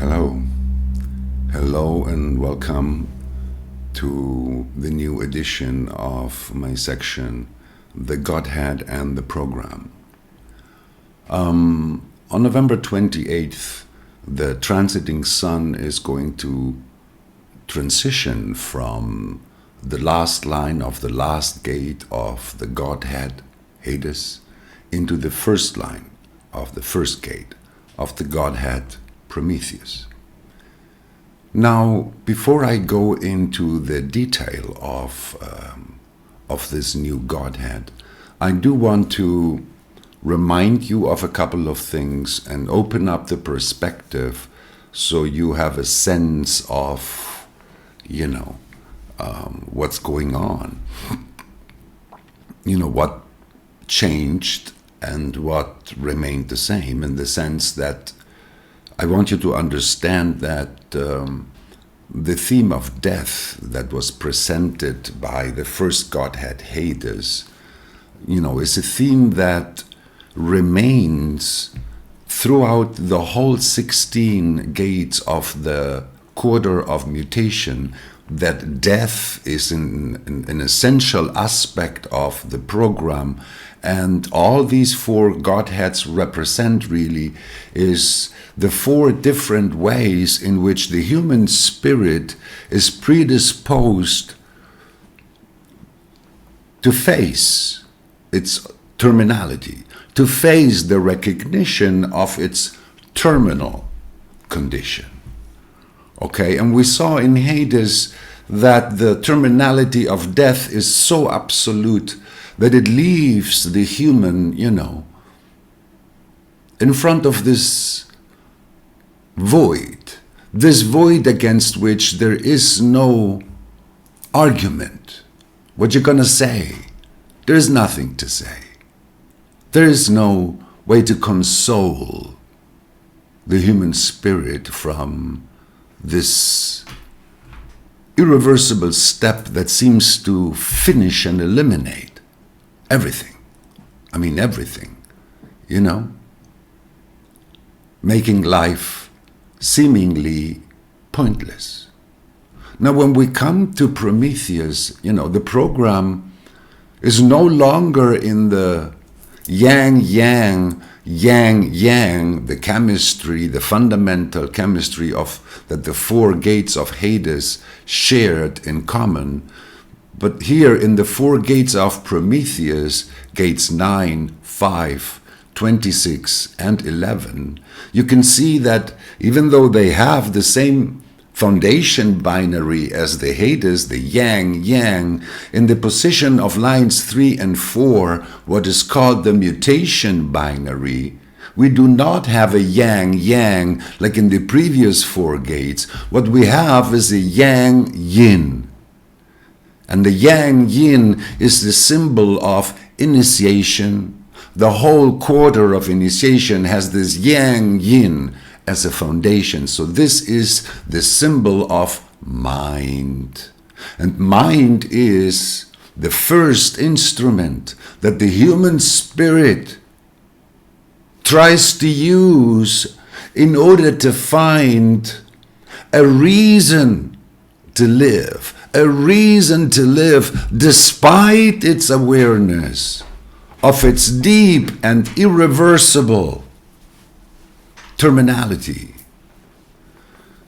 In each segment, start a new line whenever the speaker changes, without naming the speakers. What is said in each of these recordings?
Hello. Hello and welcome to the new edition of my section, The Godhead and the Program. On November 28th, the transiting sun is going to transition from the last line of the last gate of the Godhead, Hades, into the first line of the first gate of the Godhead, Prometheus. Now, before I go into the detail of this new Godhead, I do want to remind you of a couple of things and open up the perspective so you have a sense of, what's going on. What changed and what remained the same, in the sense that I want you to understand that the theme of death that was presented by the first Godhead, Hades, is a theme that remains throughout the whole 16 gates of the quarter of mutation, that death is an essential aspect of the program. And all these four Godheads represent really is the four different ways in which the human spirit is predisposed to face its terminality, to face the recognition of its terminal condition. Okay, and we saw in Hades that the terminality of death is so absolute that it leaves the human, in front of this void against which there is no argument. What you're going to say? There is nothing to say. There is no way to console the human spirit from this irreversible step that seems to finish and eliminate everything. I mean, everything, making life seemingly pointless. Now, when we come to Prometheus, the program is no longer in the yang-yang, yang-yang, the chemistry, the fundamental chemistry of that the four gates of Hades shared in common. But here in the four gates of Prometheus, gates 9, 5, 26, and 11, you can see that even though they have the same foundation binary as the Hades, the yang-yang, in the position of lines 3 and 4, what is called the mutation binary, we do not have a yang-yang like in the previous four gates. What we have is a yang-yin. And the yang-yin is the symbol of initiation. The whole quarter of initiation has this yang-yin as a foundation. So this is the symbol of mind. And mind is the first instrument that the human spirit tries to use in order to find a reason to live. A reason to live despite its awareness of its deep and irreversible terminality.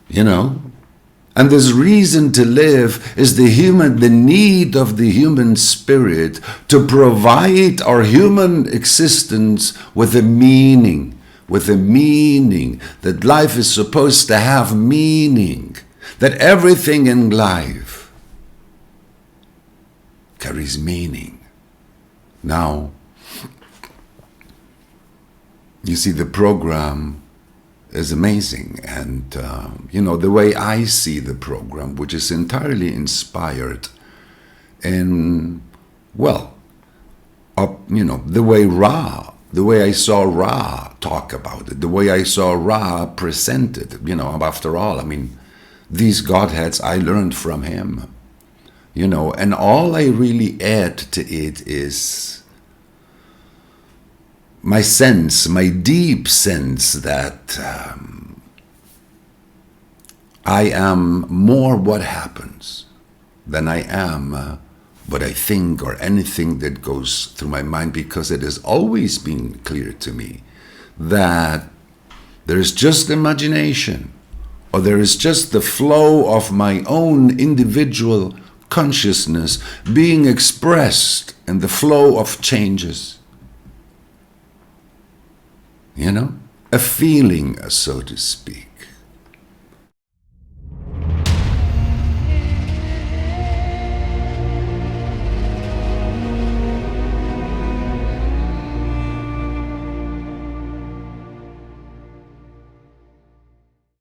And this reason to live is the need of the human spirit to provide our human existence with a meaning, that life is supposed to have meaning, that everything in life carries meaning. Now, you see, the program is amazing, and the way I see the program, which is entirely inspired in, the way I saw Ra talk about it, the way I saw Ra present it. After all, these Godheads I learned from him. And all I really add to it is my sense, my deep sense that I am more what happens than I am what I think or anything that goes through my mind, because it has always been clear to me that there is just imagination, or there is just the flow of my own individual consciousness being expressed in the flow of changes. You know? A feeling, so to speak.